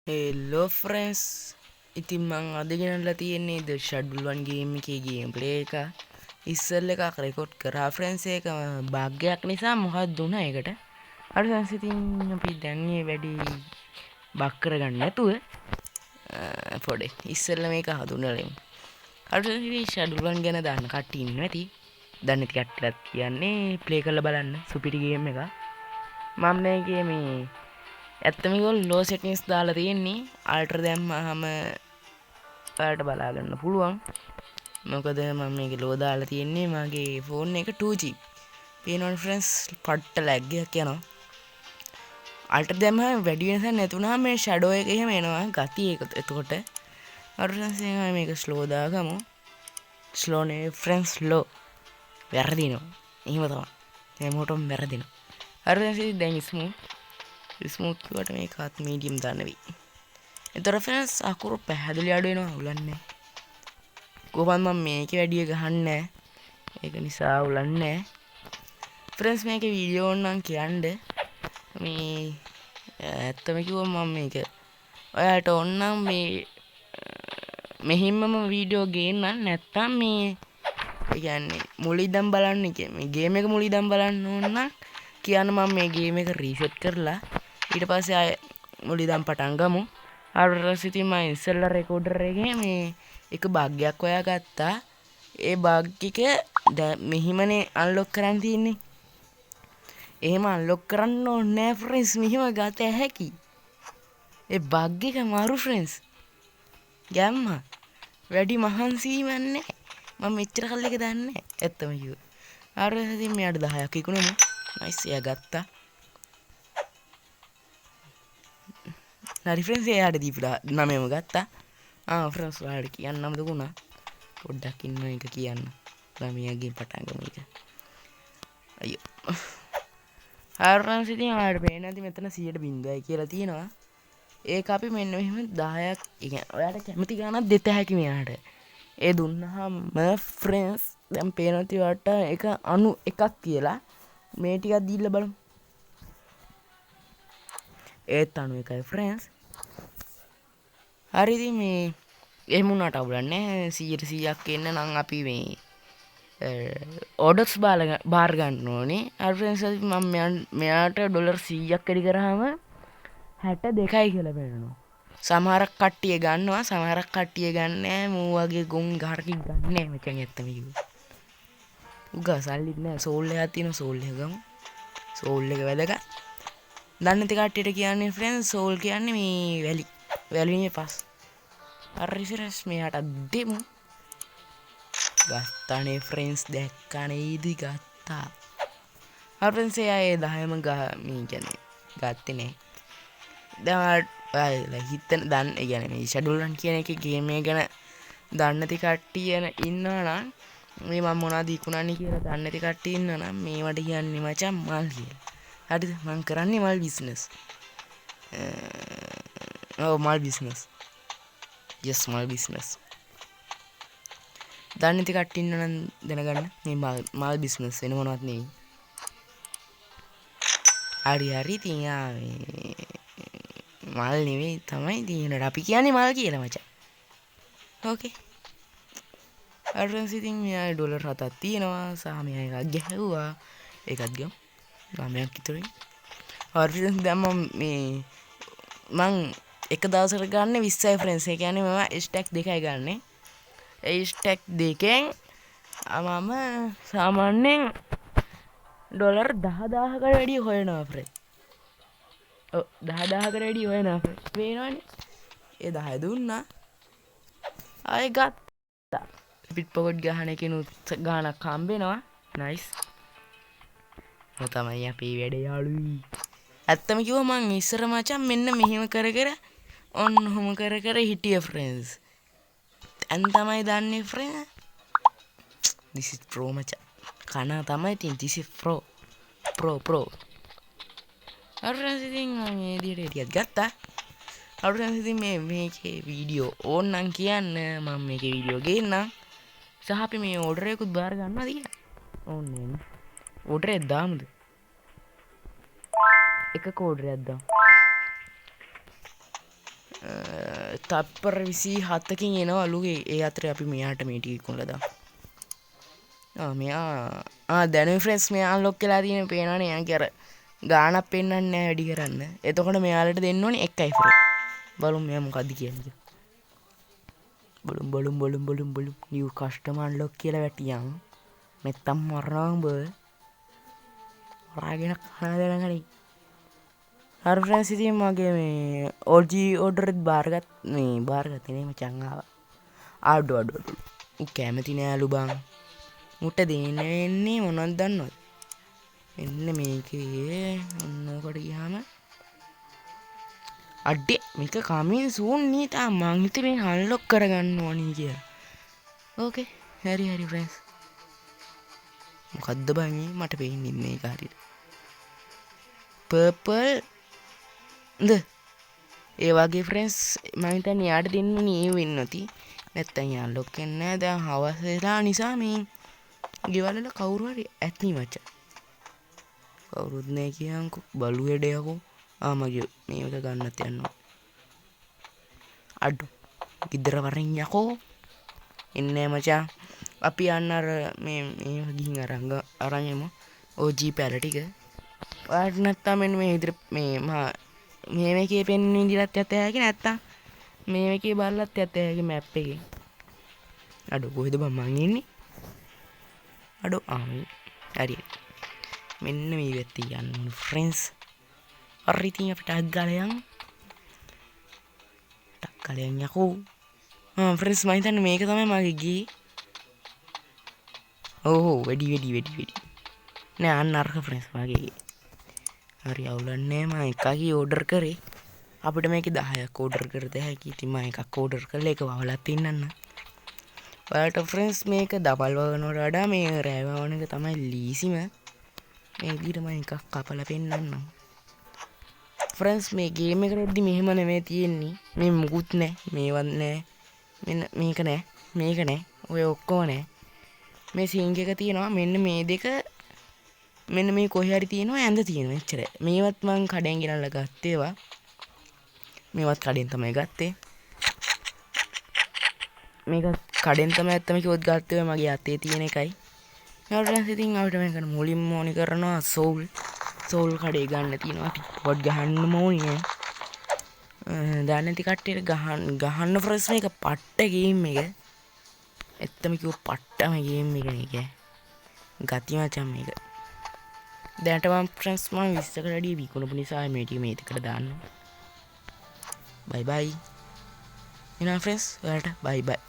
හෙල්ලෝ friends ඉතින් මං අද ගෙනල්ලා තියෙන්නේ ද ෂඩුල් වන් ගේම් එකේ ගේම් ප්ලේ එක ඉස්සෙල් එකක් රෙකෝඩ් කරා ෆ්‍රෙන්ස් ඒක බග්ගයක් නිසා මොකක්ද වුණා ඒකට හරි ෆ්‍රෙන්ස් ඉතින් අපි දැන් මේ වැඩි බග් කරගන්න නැතුව පොඩේ ඉස්සෙල්ලා මේක හඳුනලෙමු හරි ෆ්‍රෙන්ස් ඉතින් ෂඩුල් වන් ගැන දන්න කට්ටිය ඉන්නවා ඇති දන්නේ නැති කට්ටියත් කියන්නේ ප්ලේ කරලා බලන්න සුපිරි ගේම් එකක් මම මේකේ මේ ඇත්තම කිව්වොත් ලෝ සෙටින්ග්ස් දාලා තියෙන්නේ අල්ට්‍රා දැම්මහම ඔයාලට බලා ගන්න පුළුවන් මොකද මම මේක ලෝ දාලා තියෙන්නේ මගේ ෆෝන් එක 2G පේනවනේ ෆ්‍රෙන්ඩ්ස් පට්ට ලැග් එකක් යනවා අල්ට්‍රා දැම්මහම වැඩි වෙනසක් නැතුණාම මේ ෂැඩෝ එක එහෙම එනවා ගතිය ඒක එතකොට හරි ෆ්‍රෙන්ඩ්ස් මේක ස්ලෝ දාගමු ස්ලෝ නේ ෆ්‍රෙන්ඩ්ස් ලෝ වැරදිනවා එහෙම තමයි හැමෝටම වැරදිනවා හරි ෆ්‍රෙන්ඩ්ස් දැන් ස්මූත් වට මේකත් මීඩියම් දාන්න වෙයි. එතකොට ෆ්‍රෙන්ඩ්ස් අකුරු පැහැදිලි අඩු වෙනවා උලන්නේ. කොහොමද මම මේකේ වැඩිය ගහන්නේ ඒක නිසා උලන්නේ. ෆ්‍රෙන්ඩ්ස් මේකේ වීඩියෝ ඕනනම් කියන්න මේ ඇත්තම කිව්වොත් මම මේක ඔයාලට ඕනනම් මේ මෙහින්මම වීඩියෝ ගේන්න නැත්තම් මේ කියන්නේ මුලින් ඉඳන් බලන්න මේ ගේම් එක මුලින් ඉඳන් බලන්න ඕන නම් කියන්න මම මේ ගේම් එක රීසෙට් කරලා ඊට පස්සේ ආය මුලින් ඉඳන් පටන් ගමු. අර ඉතින් මම ඉස්සෙල්ලා රෙකෝඩර් එකේ මේ එක බග් එකක් හොයාගත්තා. ඒ බග් එක මෙහිමනේ අන්ලොක් කරන්න තියෙන්නේ. එහෙම අන්ලොක් කරන්න ඕනේ නෑ ෆ්‍රෙන්ඩ්ස් මෙහිම ගත හැකි. ඒ බග් එක මාරු ෆ්‍රෙන්ඩ්ස්. ගැම්මා වැඩි මහන්සි වෙන්නේ මම මෙච්චර කල් එක දන්නේ නෑ ඇත්තම කිව්වොත්. අර ඉතින් මෙයාට 10ක් ඉක්ුණෙමු. නයිස් එයා ගත්තා. හරි ෆ්‍රෙන්ඩ්ස් එයාට දීපුලා 9ම ගත්තා. ෆ්‍රෙන්ඩ්ස් ඔයාලට කියන්නම දුන්නා. පොඩ්ඩක් ඉන්න එක කියන්න. ළමයාගේ පටන් ගමු එක. අයියෝ. හරි ෆ්‍රෙන්ඩ්ස් ඉතින් ඔයාලට පේන්නේ නැති මෙතන 100% කියලා තියෙනවා. ඒක අපි මෙන්න මෙහෙම 10ක් يعني ඔයාලට කැමති ගානක් දෙත හැකි මෙයාට. ඒ දුන්නාම ෆ්‍රෙන්ඩ්ස් දැන් පේනවා තියාට ඒක 91ක් කියලා. මේ ටිකක් දීලා බලමු. ඒත් 91යි ෆ්‍රෙන්ඩ්ස්. හරි ඉතින් මේ එහෙම වුණාට අවුලක් නැහැ 100%ක් එන්න නම් අපි මේ ඕඩර්ස් බාර ගන්න ඕනේ. හරි ෆ්‍රෙන්ඩ්ස් මම මෙයාට ඩොලර් 100ක් වැඩි කරාම 62යි කියලා පෙන්නනවා. සමහරක් කට්ටිය ගන්නවා සමහරක් කට්ටිය ගන්න නැහැ. මූ වගේ ගොන් ගහරකින් ගන්න නැහැ මචං ඇත්තම කිව්වොත්. උගා සල්ලිත් නැහැ සෝල් එකක් තියෙනවා සෝල් එක ගමු. සෝල් එක වැදගත්. දන්නේ නැති කට්ටියට කියන්නේ ෆ්‍රෙන්ඩ්ස් සෝල් කියන්නේ මේ වැලිනේ පස්. හරි ෆ්‍රෙන්ඩ්ස් මෙයාට දෙමු. ගත්තානේ ෆ්‍රෙන්ඩ්ස් දැක්කනේ ඉදි ගත්තා. හරි ෆ්‍රෙන්ඩ්ස් එයා ඒ 10ම මේ කියන්නේ ගත්තේ නේ. දැන් ඔයාලා හිතන දන්න يعني මේ ෂැඩුල් රන් කියන එකේ ගේම් එක ගැන දන්නේ නැති කට්ටිය ඉන්නවා නම් මේ මම මොනවද ඉක්ුණානේ කියලා දන්නේ නැති කට්ටිය ඉන්නවා නම් මේවට කියන්නේ මචං මල් කියලා. හරිද මම කරන්නේ මල් බිස්නස්. මල් බිස්නස්. yes මල් බිස්නස්. දන්නේ නැති කට්ටිය ඉන්නවා නම් දැනගන්න මේ මල් බිස්නස් වෙන මොනවත් නෙවෙයි. හරි ඉතින් මල් නෙවෙයි තමයි තියෙන්නේ. අපි කියන්නේ මල් කියලා මචං. ඕකේ. අරන්ස් ඉතින් මෙයා ඩොලර් 7ක් තියෙනවා. සහ මෙයා එකක් ගැහුවා. ඒකත් ගමු. 9ක් විතරයි. හරි දැන් මම එක දවසකට ගන්න 20යි ෆ්‍රෙන්ඩ්ස්. ඒ කියන්නේ මම ස්ටැක් 2යි ගන්නෙ. ඒ ස්ටැක් 2කින් මම සාමාන්‍යයෙන් ඩොලර් 10000කට වැඩි හොයනවා ෆ්‍රෙන්ඩ්. 10000කට වැඩි හොයනවා ෆ්‍රෙන්ඩ්. පේනවනේ. ඒ 10 දුන්නා. ආයෙ ගත්තා. පිට් පොකට් ගහන එකෙනුත් ගාණක් හම්බ වෙනවා. නයිස්. තමයි අපේ වැඩ යාළුවී. ඇත්තම කිව්වා මං ඉස්සර මචං මෙන්න මෙහෙම කර ඔහොම කර හිටිය ෆ්‍රෙන්ඩ්ස්. දැන් තමයි දන්නේ ෆ්‍රෙන්ඩ්. this is pro මචං. කන තමයි තියෙන්නේ this is pro. අරන් ඉතින් මේ විදියට ටිකක් ගත්තා. අරන් ඉතින් මේකේ වීඩියෝ ඕන්නම් කියන්න මම මේකේ වීඩියෝ ගේන්නම්. සහ අපි මේ ඕඩර් එකකුත් බාර ගන්නවද කියලා. ඕන්නේ නේ. ඕඩර් එක දාමුද? එක කෝඩරයක් දාමු. තප්පර 27කින් එනවලු. ඒ අතරේ අපි මෙයාට මේ ටික ඉක්මනට දාමු. මෙයා දැනුයි ෆ්‍රෙන්ඩ්ස් මෙයා අන්ලොක් වෙලා තියෙන පේනවනේ. එයාගේ අර ගානක් පෙන්වන්නේ නැහැ වැඩි කරන්න. එතකොට මෙයාලට දෙන්න ඕනේ 1යි ෆ්‍රේ. බලමු මෙයා මොකද්ද කියන්නේ. බලමු නිව් කස්ටමර් අන්ලොක් කියලා වැටියන්. නැත්තම් මරනවා උඹ. හොරාගෙන කන දෙනකනේ. හරි ෆ්‍රෙන්ඩ්ස් ඉතින් මගේ මේ OG ඕඩර් එක බාරගත්තේ නේ මචං ආවා. ආඩු. ඌ කැමති නෑලු බං. මුට දෙන්න වෙන්නේ මොනවද දන්නවද? එන්න මේකේ ඔන්නෝකට ගියාම අඩේ මේක කමින් සූන් නේ තාම මං හිතුවේ මේ අන්ලොක් කරගන්න ඕනි කියලා. ඕකේ හරි ෆ්‍රෙන්ඩ්ස්. මොකද්ද බං මට පේන්නේ මේක හරියට. පර්පල් ඒ වගේ ෆ්‍රෙන්ඩ්ස් මම හිතන්නේ යාට දෙන්නේ ඒ වෙන්න ඇති. නැත්තම් යා අන්ලොක් වෙන්නේ නැහැ. දැන් හවස් වෙලා නිසා මේ ගෙවල් වල කවුරු හරි ඇත්නි මචං. කවුරුත් නැහැ කියන්කෝ. බලු වැඩයකෝ. මගේ මේක ගන්නත් යනවා. අඩු. ගිදර වරින් යකෝ. එන්නේ මචං. අපි යන්න අර මේ ගිහින් අරන් යමු. OG පැල ටික. ඔයාලට නැත්තම් මෙන්න මේ ඉදිරි මේ මේකේ පෙන්වන විදිහට යත හැකි නැත්තම් මේ මේකේ බලලත් යත හැකි මැප් එකේ. අඩු කොහෙද බං මං ඉන්නේ? අඩු හරි. මෙන්න මේ පැත්තේ යන්න ඕනේ ෆ්‍රෙන්ඩ්ස්. හරි ඉතින් අපිට ටක් ගාලා යකෝ. ෆ්‍රෙන්ඩ්ස් මම හිතන්නේ මේක තමයි මගේ ගියේ. වැඩි. නෑ අන්න අරක ෆ්‍රෙන්ඩ්ස් මගේ. හරි අවුලන්නේ මම එකකී ඕඩර් කරේ. අපිට මේකේ 10ක් ඕඩර් කරද හැකි. ඉතින් මම එකක් ඕඩර් කරලා ඒක වහලත් ඉන්නන්න. ඔයාලට ෆ්‍රෙන්ඩ්ස් මේක දබල් වගනවට වඩා මේ රෑ වවන එක තමයි ලීසිම. මේ විදිහට මම එකක් කපලා පෙන්නන්නම්. ෆ්‍රෙන්ඩ්ස් මේ ගේම් එක රොද්දි මෙහෙම නෙමෙයි තියෙන්නේ. මේ මුකුත් නැහැ. මේවත් නැහැ. මෙන්න මේක නැහැ. ඔය ඔක්කොම නැහැ. මේ සිංක් එක තියෙනවා. මෙන්න මේ දෙක මෙන්න මේ කොහේ හරි තියෙනවා ඇඳ තියෙනවා එච්චරයි. මේවත් මං කඩෙන් ගෙනල්ලා ගත්තේ ඒවා. මේවත් කඩෙන් තමයි ගත්තේ. මේක කඩෙන් තමයි ඇත්තම කිව්වොත් ගත්තේ මගේ අතේ තියෙන එකයි. ඊට ඉතින් අපිට මේක මුලින්ම ඕනි කරනවා සෝල් කඩේ ගන්න තියෙනවා. ටිකට් ගහන්න ඕනේ. දැන් නැති කට්ටියට ගහන්න ෆ්‍රෙස් මේක පට්ට ගේම් එක. ඇත්තම කිව්ව පට්ටම ගේම් එක නේක. ගති මචං මේක. දැනට මම ෆ්‍රෙන්ඩ්ස් මම 20කට වැඩි විකුණපු නිසා මේ ටික මේ දෙකට දාන්නවා. බයි බයි. ෆ්‍රෙන්ඩ්ස් ඔයාලට බයි බයි.